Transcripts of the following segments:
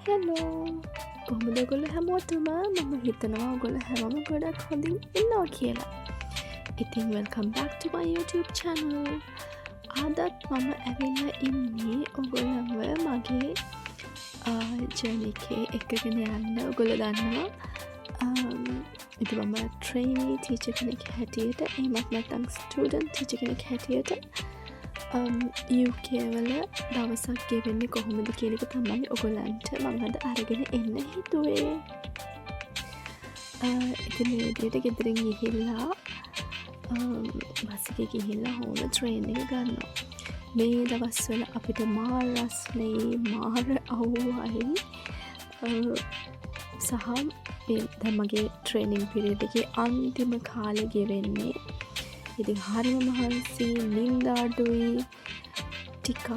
Hello කොහොමද ඔයගොල්ලෝ හැමෝටම මම හිතනවා ඔයගොල්ලෝ හැමෝම ගොඩක් හොඳින් ඉන්නවා කියලා. ඉතින් welcome back to my YouTube channel. අදත් මම ඇවිල්ලා ඉන්නේ ඔයගොල්ලන්ව මගේ ජර්නි එකේ එකගෙන යන්න. ඔයගොල්ලෝ දන්නවා ඉතින් මම trainee teacher කෙනෙක් හැටියට එහෙමත් නැත්නම් student teacher කෙනෙක් හැටියට UK වල දවසක් ගෙවෙන්නේ කොහොමද කියන එක තමයි ඔයගොල්ලන්ට මම අද අරගෙන එන්න හිතුවේ. ඉතින් මේ විදිහට ගෙදරින් ගිහිල්ලා බස් එකේ ගිහිල්ලා හෝම ට්‍රේන් එක ගන්නවා. මේ දවස්වල අපිට මාර රස්නේ මාර අවුවයි සහ දැන් මගේ ට්‍රේනින් පීරියඩ් එකේ අන්තිම කාලේ ගෙවෙන්නේ. ඉතින් හරිම මහන්සි නින්ද අඩුයි ටිකක්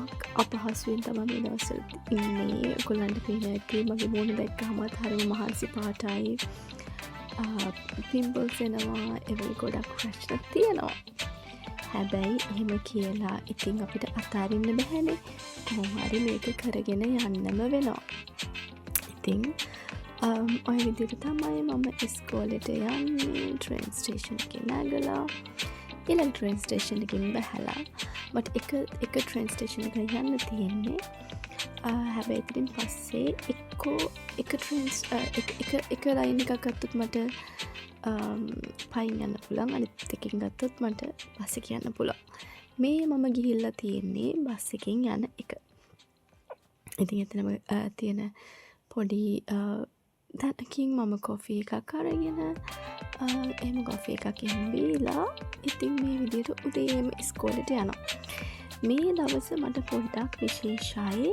අපහසුවෙන් තමයි මේ දවස්වල ඉන්නේ. ඔයගොල්ලන්ට පේනවා ඇති මගේ මූණ දැක්කහමත් හරිම මහන්සි පාටයි. පිම්පල්ස් එනවා ඒවල ගොඩක් ප්‍රශ්න තියෙනවා. හැබැයි එහෙම කියලා ඉතින් අපිට අතාරින්න බැහැනේ. කොහොම හරි මේක කරගෙන යන්නම වෙනවා. ඉතින් ඔය විදිහට තමයි මම ඉස්කෝලේට යන්නේ. ට්‍රේන් ස්ටේෂන් එකේ නැගලා ඊළඟ ට්‍රේන් ස්ටේෂන් එකකින් බැහැලා මට එක ට්‍රේන් ස්ටේෂන් එකකට යන්න තියෙන්නේ. හැබැයි ඉතින් පස්සේ එක ලයින් එකක් ගත්තොත් මට පයින් යන්න පුළුවන්. අනිත් එකකින් ගත්තොත් මට බස් එකේ යන්න පුළුවන්. මේ මම ගිහිල්ලා තියෙන්නේ බස් එකකින් යන එක. ඉතින් එතනම තියෙන පොඩි දැනකින් මම කොෆි එකක් අරගෙන එහෙම කොෆි එකක් බීලා ඉතින් මේ විදිහට උදේම ඉස්කෝලේට යනවා. මේ දවස මට පොඩ්ඩක් විශේෂයි.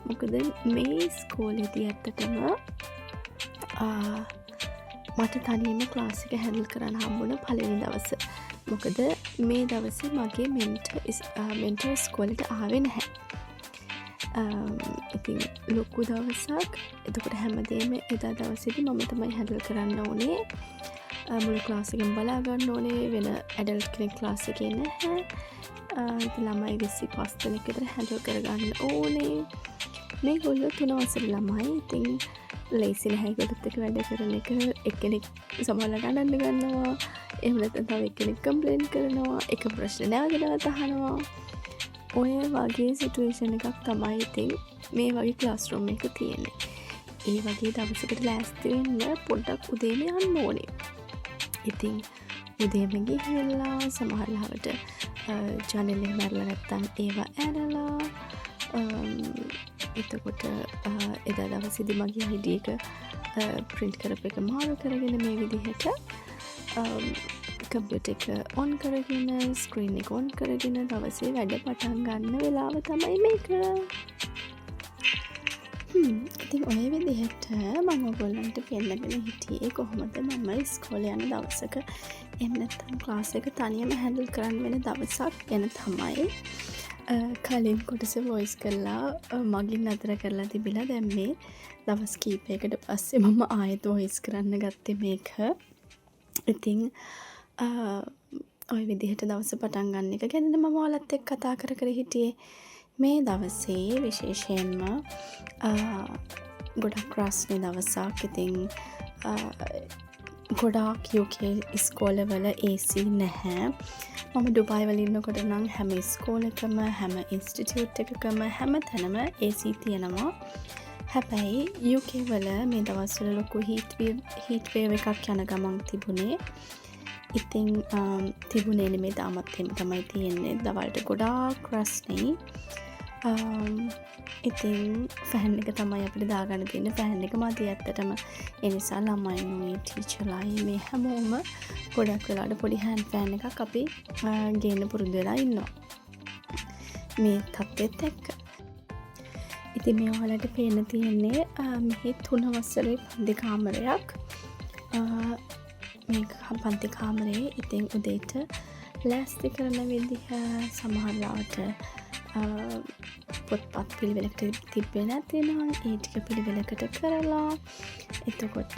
මොකද මේ ඉස්කෝලේදී ඇත්තටම මට තනියම ක්ලාස් එක හැන්ඩල් කරන්න හම්බුණ පළවෙනි දවස. මොකද මේ දවසේ මගේ මෙන්ටර් ඉස්කෝලේට ආවේ නැහැ. ඉතින් ලොකු දවසක්. එතකොට හැමදේම එදා දවසේදී මම තමයි හැන්ඩල් කරන්න ඕනේ. මුළු ක්ලාස් එකෙන් බලා ගන්න ඕනේ. වෙන ඇඩල්ට් කෙනෙක් ක්ලාස් එකේ නැහැ. ඉතින් ළමයි 25 දෙනෙක් විතර හැන්ඩල් කරගන්න ඕනේ. මේගොල්ලෝ 3 වසර ළමයි. ඉතින් ලේසි නැහැ ඒගොල්ලොත් එක්ක වැඩ කරන එක. එක්කෙනෙක් සමහරවිට අඬන්න ගන්නවා. එහෙම නැත්නම් තව එක්කෙනෙක් කම්ප්ලේන්ට් කරනවා. එක ප්‍රශ්න නැවත අහනවා. ඔය වගේ සිටුවේෂන් එකක් තමයි ඉතින් මේ වගේ ක්ලාස් රූම් එක තියෙන්නේ. ඒ වගේ දවසකට ලෑස්ති වෙන්න පොඩ්ඩක් උදේම යන්න ඕනේ. ඉතින් උදේම ගිහිල්ලා සමහර ලාවට ජනලෙන් මැරලා නැත්තම් ඒවා ඇරලා එතකොට එදා දවසේදී මගේ ID එක print කරපු එක මාරු කරගෙන මේ විදිහට කම්පියුටර් එක ඔන් කරගෙන ස්ක්‍රීන් එක ඔන් කරගෙන දවසේ වැඩ පටන් ගන්න වෙලාව තමයි මේක. ඉතින් ඔය විදිහට මම ඔයගොල්ලන්ට පෙන්නගෙන හිටියේ කොහොමද මම ඉස්කෝලේ යන දවසක එහෙම නැත්නම් ක්ලාස් එක තනියම හැන්ඩල් කරන්න වෙන දවසක් ගැන තමයි කලින් කොටස වොයිස් කරලා මගින් අතර කරලා තිබිලා දැන් මේ දවස් කීපයකට පස්සේ මම ආයෙත් වොයිස් කරන්න ගත්තේ මේක. ඉතින් ඔය විදිහට දවස පටන් ගන්න එක ගැන මම ඔයාලත් එක්ක කතා කර හිටියේ. මේ දවසේ විශේෂයෙන්ම ගොඩක් රස්නේ දවසක්. ඉතින් ගොඩාක් UK ඉස්කෝලවල AC නැහැ. මම ඩුබායි වල ඉන්නකොට නම් හැම ඉස්කෝලේකම හැම ඉන්ස්ටිටියුට් එකකම හැම තැනම AC තියෙනවා. හැබැයි UK වල මේ දවස්වල ලොකු heat wave එකක් යන ගමන් තිබුණේ. ඉතින් තිබුණේ නෙමෙයි තාමත් එහෙම තමයි තියෙන්නේ. දවල්ට ගොඩාක් රස්නේ. ඉතින් ෆෑන් එක තමයි අපිට දාගන්න තියෙන්නේ. ෆෑන් එක මදි ඇත්තටම. ඒ නිසා ළමයිනුයි ටීචර්ලායි මේ හැමෝම ගොඩක් වෙලාවට පොඩි හෑන්ඩ් ෆෑන් එකක් අපි ගේන්න පුරුදු වෙලා ඉන්නවා. මේ තත්ත්වෙත් එක්ක. ඉතින් මේ ඔයාලට පේන්න තියෙන්නේ මෙහි 3 වසරේ පන්ති කාමරයක්. මේ පන්ති කාමරේ ඉතින් උදේට ලෑස්ති කරන විදිහ සමහරවිට පොත්පත් පිළිවෙලකට තිබ්බේ නැතිනම් ඒ ටික පිළිවෙලකට කරලා එතකොට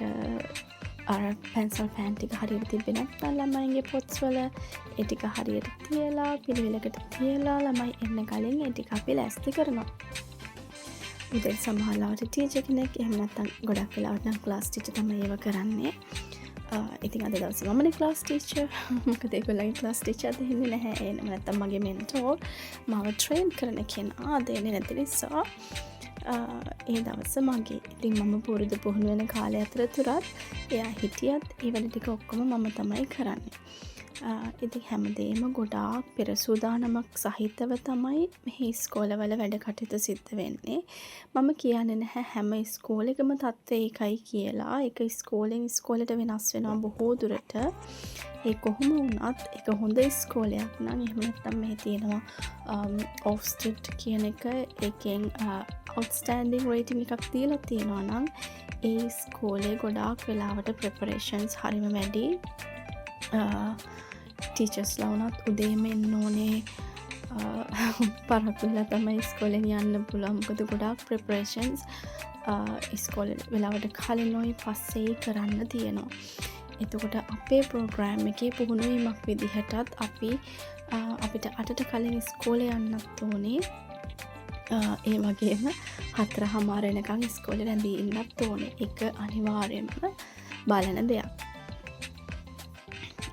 අර පැන්සල් ෆෑන් ටික හරියට තිබ්බේ නැත්නම් ළමයින්ගේ පොත්වල ඒ ටික හරියට තියලා පිළිවෙලකට තියලා ළමයි එන්න කලින් ඒ ටික අපි ලෑස්ති කරනවා. උදේ සමහරවිට ටීචර් කෙනෙක් එහෙම නැත්නම් ගොඩක් වෙලාවට නම් ක්ලාස් ටීචර් තමයි ඒව කරන්නේ. ඉතින් අද දවසේ මමනේ ක්ලාස් ටීචර්. මොකද ඒගොල්ලන්ගේ ක්ලාස් ටීචර් අද ඉන්නේ නැහැ. එහෙම නැත්නම් මගේ මෙන්ටෝර් මාව ට්‍රේන් කරන කෙනා අද එන්නේ නැති නිසා ඒ දවස මගේ. ඉතින් මම පුරුදු පුහුණු වෙන කාලය අතරතුරත් එයා හිටියත් ඒ වැඩ ටික ඔක්කොම මම තමයි කරන්නේ. ඉතින් හැමදේම ගොඩාක් පෙර සූදානමක් සහිතව තමයි මෙහි ඉස්කෝලවල වැඩ කටයුතු සිද්ධ වෙන්නේ. මම කියන්නේ නැහැ හැම ඉස්කෝලේකම තත්ත්වය ඒකයි කියලා. ඒක ඉස්කෝලෙන් ඉස්කෝලේට වෙනස් වෙනවා බොහෝ දුරට. ඒ කොහොම වුණත් ඒක හොඳ ඉස්කෝලයක් නම් එහෙම නැත්නම් මෙහි තියෙනවා ඔෆ්ස්ටඩ් කියන එක එකෙන් outstanding rating එකක් දීලා තියෙනවා නම් ඒ ඉස්කෝලේ ගොඩාක් වෙලාවට preparations හරිම වැඩි. ටීචර්ස්ලා වුණත් උදේම එන්න ඕනේ. පරක්කු වෙලා තමයි ඉස්කෝලෙන් යන්න පුළුවන්. මොකද ගොඩාක් ප්‍රෙපරේෂන්ස් ඉස්කෝලේ වෙලාවට කලිනුයි පස්සේ කරන්න තියෙනවා. එතකොට අපේ ප්‍රෝග්‍රෑම් එකේ පුහුණුවීමක් විදිහටත් අපිට 8ට කලින් ඉස්කෝලේ යන්නත් ඕනේ. ඒ වගේම 4:00 වෙනකන් ඉස්කෝලේ රැඳී ඉන්නත් ඕනේ. ඒක අනිවාර්යයෙන්ම බලන දෙයක්.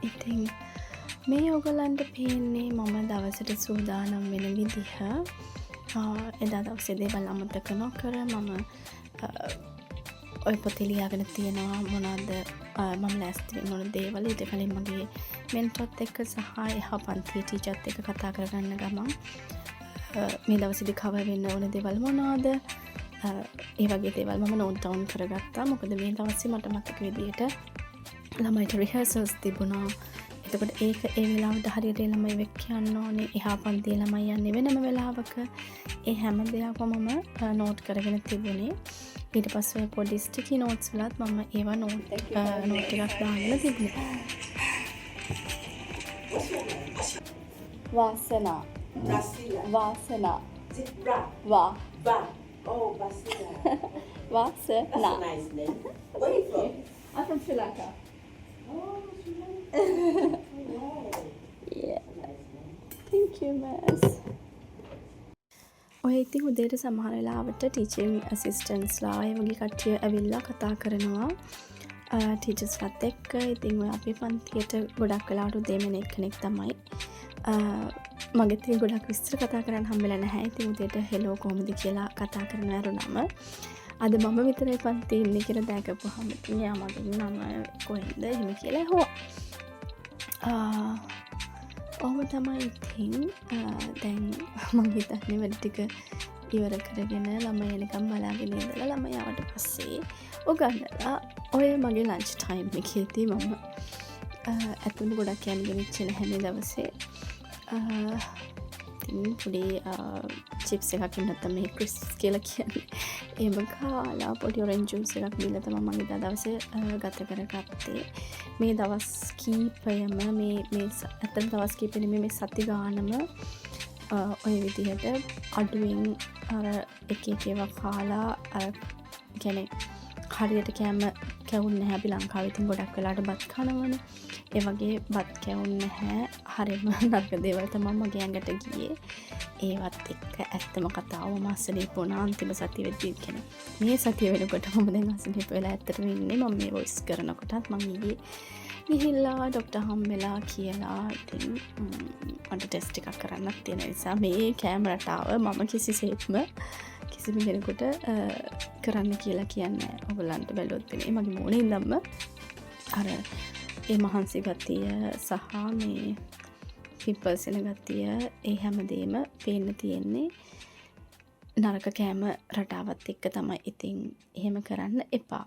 ඉතින් මේ ඔයගලන්ට පේන්නේ මම දවසට සූදානම් වෙන විදිහ. එදා දවසේ දේවල් අමතක නොකර මම ඔය පොතේ ලියාගෙන තියෙනවා මොනවද මම ලෑස්ති වෙන්න ඕන දේවල්. ඊට කලින් මගේ මෙන්ටොත් එක්ක සහ එහා පන්තියේ ටීචර්ත් එක්ක කතා කරගන්න ගමන් මේ දවසේදී කවර් වෙන්න ඕන දේවල් මොනවද? ඒ වගේ දේවල් මම නෝට් ඩවුන් කරගත්තා. මොකද මේ දවසේ මට මතක විදියට ළමයිට රිහර්සල්ස් තිබුණා. එතකොට ඒක ඒ වෙලාවට හරියට ළමයි වෙක් කියන්න ඕනේ. එහා පන්තියේ ළමයි යන්නේ වෙනම වෙලාවක. ඒ හැම දෙයක්ම මම නෝට් කරගෙන තිබුණේ. ඊට පස්සේ පොඩි ස්ටිකි නෝට්ස් වලත් මම ඒවා නෝට් එකක් දාන්න තිබුණා. වාසනා වාසනා වාසනා. Nice name. Where you from? I'm from Sri Lanka. Oh, Sri Lanka. Yeah. Thank you, Miss. ඔය ඉතින් උදේට සමහර වෙලාවට ටීචින් ඇසිස්ටන්ට්ස්ලා ඒ වගේ කට්ටිය ඇවිල්ලා කතා කරනවා ටීචර්ස්ලාත් එක්ක. ඉතින් ඔය අපේ පන්තියට ගොඩක් වෙලාවට උදේම එන එක්කෙනෙක් තමයි. මගෙත් ඉතින් ගොඩක් විස්තර කතා කරන්න හම්බෙලා නැහැ. ඉතින් උදේට හෙලෝ කොහොමද කියලා කතා කරන ඇරුණම අද මම විතරයි පන්තියේ ඉන්නේ කියලා දැකපුවාම ඉතින් එයා මගෙන් නම කොහෙන්ද එහෙම කියලා ඇහුවා. ඔහොම තමයි ඉතින් දැන් මම හිතන්නේ වැඩ ටික ඉවර කරගෙන ළමයි එනකම් බලාගෙන ඉඳලා ළමයි ආවට පස්සේ උගන්නලා ඔය මගේ ලන්ච් ටයිම් එකේදී මම ඇතුළු ගොඩක් යන්න ගෙනිච්ච නැහැ මේ දවසේ. ඉතින් පොඩි චිප්ස් එකක් නැත්නම් මේ ක්‍රිස්ප්ස් කියලා කියන්නේ. එහෙම කාලා පොඩි ඔරෙන්ජ් ජූස් එකක් බීලා තමයි මම ඉදා දවසේ ගත කරගත්තේ. මේ දවස් කීපයම මේ ඇත්තටම දවස් කීපෙ නෙමෙයි මේ සති ගානම ඔය විදිහට අඩුවෙන් අර එක ඒවා කාලා කියන්නේ හරියට කෑම කැවුන්නේ නැහැ. අපි ලංකාවේ ඉතින් ගොඩක් වෙලාවට බත් කනවනේ. ඒ වගේ බත් කැවුන්නේ නැහැ. හරියම නරක දේවල් තමයි මගේ ඇඟට ගියේ. ඒවත් එක්ක ඇත්තම කතාව මම අසනීප වුණා අන්තිම සතිය වෙද්දී කියන්නේ. මේ සතිය වෙනකොට මම දැන් අසනීප වෙලා ඇත්තටම ඉන්නේ. මම මේ වොයිස් කරනකොටත් මම ඊයේ ගිහිල්ලා ડોක්ටර් හම්බෙලා කියලා ඉතින් මට ටෙස්ට් එකක් කරන්නත් තියෙන නිසා මේ කෑම රටාව මම කිසිසේත්ම කිසිම කෙනෙකුට කරන්න කියලා කියන්නේ ඔයගලන්ට බැලුවොත් වෙන්නේ මගේ මොනේ ඉඳන්ම අර ඒ මහන්සි ගතිය සහ මේ පිම්පල්ස් එන ගතිය ඒ හැමදේම පේන්න තියෙන්නේ නරක කෑම රටාවත් එක්ක තමයි. ඉතින් එහෙම කරන්න එපා.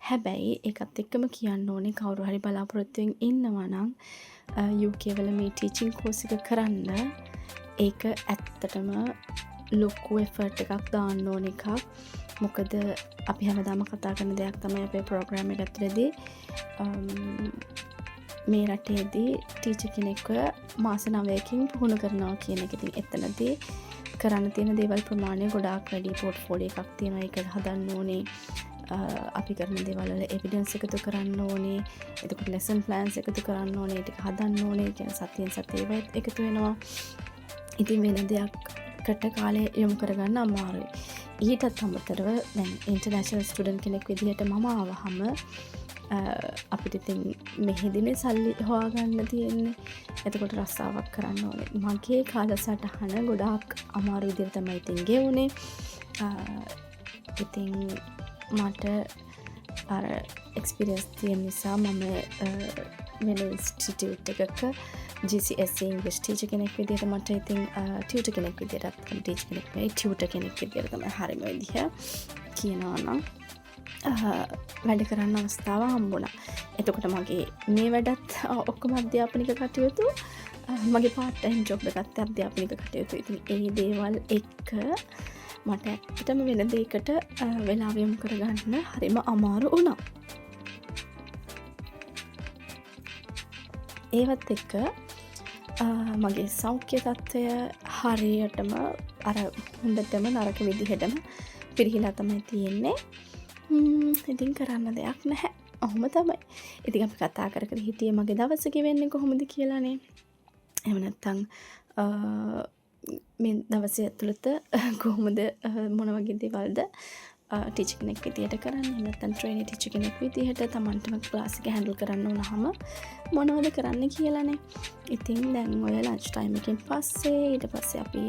හැබැයි ඒකත් එක්කම කියන්න ඕනේ කවුරු හරි බලාපොරොත්තුෙන් ඉන්නවා නම් UK වල මේ ටීචින් කෝස් එක කරන්න ඒක ඇත්තටම ලොකු එෆර්ට් එකක් දාන්න ඕන එකක්. මොකද අපි හැමදාම කතා කරන දෙයක් තමයි අපේ ප්‍රෝග්‍රෑම් එක ඇතුළේදී මේ රටේදී ටීචර් කෙනෙක්ව මාස 9කින් පුහුණු කරනවා කියන එක. ඉතින් එතනදී කරන්න තියෙන දේවල් ප්‍රමාණය ගොඩාක් වැඩි. පෝර්ට්ෆෝලියෝ එකක් තියෙනවා. ඒක හදන්න ඕනේ. අපි කරන දේවල් වල එවිඩන්ස් එකතු කරන්න ඕනේ. එතකොට ලෙසන් ප්ලෑන්ස් එකතු කරන්න ඕනේ. ටික හදන්න ඕනේ. කියන්නේ සතියෙන් සතියේ එකතු වෙනවා. ඉතින් වෙන දෙයක්කට කාලය යොමු කරගන්න අමාරුයි. ඊටත් අමතරව දැන් ඉන්ටර්නැෂනල් ස්ටුඩන්ට් කෙනෙක් විදිහට මම ආවහම අපිට ඉතින් මෙහෙදිනේ සල්ලි හොයාගන්න තියෙන්නේ. එතකොට රස්සාවක් කරන්න ඕනේ. මගේ කාලසටහන ගොඩාක් අමාරු විදිහට තමයි ඉතින් ගෙවුනේ. ඉතින් මට අර එක්ස්පීරියන්ස් තියෙන නිසා මම වෙන ඉන්ස්ටිටියුට් එකක GCSE English teacher කෙනෙක් විදිහට මට ඉතින් ටියුටර් කෙනෙක් විදිහට ටීචර් කෙනෙක් නෙවෙයි ටියුටර් කෙනෙක් විදිහට තමයි හරිම විදිහ කියනවා නම් වැඩ කරන්න අවස්ථාව හම්බුණා. එතකොට මගේ මේ වැඩත් ඔක්කොම අධ්‍යාපනික කටයුතු මගේ part time job එකත් අධ්‍යාපනික කටයුතු. ඉතින් ඒ දේවල් එක්ක මට ඇත්තටම වෙන දෙයකට වෙලාව යොමු කරගන්න හරිම අමාරු වුණා. ඒවත් එක්ක මගේ සෞඛ්‍ය තත්ත්වය හරියටම අර හොඳටම නරක විදිහටම පිරිහිලා තමයි තියෙන්නේ. ඉතින් කරන්න දෙයක් නැහැ. ඔහොම තමයි. ඉතින් අපි කතා කර කර හිටියේ මගේ දවස ගෙවෙන්නේ කොහොමද කියලානේ. එහෙම නැත්නම් මේ දවසේ ඇතුළත කොහොමද මොන වගේ දේවල්ද ටීචර් කෙනෙක් විදියට කරන්නේ. එහෙම නැත්නම් ට්‍රේනි ටීචර් කෙනෙක් විදියට තමන්ටම ක්ලාස් එක හැන්ඩල් කරන්න උනහම මොනවද කරන්න කියලානේ. ඉතින් දැන් ඔය ලන්ච් ටයිම් එකෙන් පස්සේ ඊට පස්සේ අපි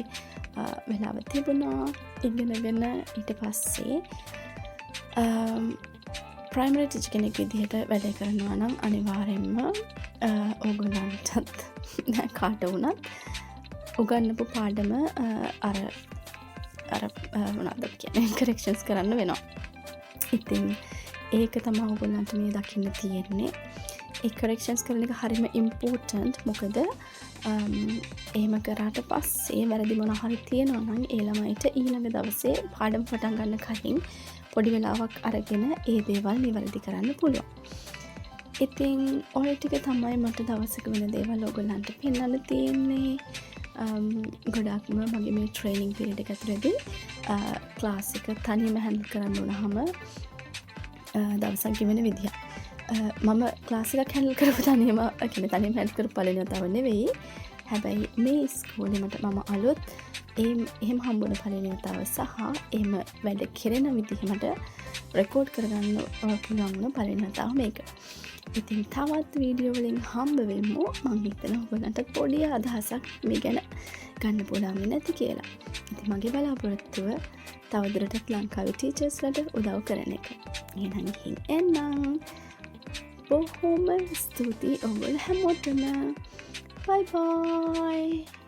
වෙලාව තිබුණා ඉගෙනගෙන ඊට පස්සේ ප්‍රයිමරි ටීචර් කෙනෙක් විදිහට වැඩ කරනවා නම් අනිවාර්යෙන්ම ඕගොල්ලන්ටත් කාට වුණත් උගන්වපු පාඩම අර මොනවද කියන්නේ කරෙක්ෂන්ස් කරන්න වෙනවා. ඉතින් ඒක තමයි ඕගොල්ලන්ට මේ දකින්න තියෙන්නේ. ඒ කරෙක්ෂන්ස් කරන එක හරිම ඉම්පෝටන්ට්. මොකද එහෙම කරාට පස්සේ වැරදි මොනවා හරි තියෙනවා නම් ඒ ළමයිට ඊළඟ දවසේ පාඩම් පටන් ගන්න කලින් පොඩි වෙලාවක් අරගෙන ඒ දේවල් නිවැරදි කරන්න පුළුවන්. ඉතින් ඔය ටික තමයි මට දවසක වෙන දේවල් ඔයගොල්ලන්ට පෙන්වන්න තියෙන්නේ. ගොඩක්ම මගේ මේ ට්‍රේනිං පීරියඩ් එක ඇතුළතදී ක්ලාස් එක තනියම හැන්ඩල් කරන්න උනහම දවසක් ගෙවෙන විදිහ. මම ක්ලාස් එකක් හැන්ඩල් කරපු තනියම හැන්ඩල් කරපු පළවෙනි වතාව නෙවෙයි. හැබැයි මේ ඉස්කෝලේ මම අලුත් එහෙම හම්බුන පළවෙනි වතාව සහ එහෙම වැඩ කෙරෙන විදිහ මට රෙකෝඩ් කරගන්න පුළුවන් වුණ පළවෙනි වතාව මේක. ඉතින් තවත් වීඩියෝ වලින් හම්බ වෙමු. මම හිතනවා ඔයගලන්ට පොඩි අදහසක් මේ ගැන ගන්න පුළුවන් නැති කියලා. ඉතින් මගේ බලාපොරොත්තුව තවදුරටත් ලංකාවේ ටීචර්ස්ලට උදව් කරන එක. එහෙනම් ගිහින් එන්නම්. බොහොම ස්තුතියි ඔයගොල්ලෝ හැමෝටම. Bye bye.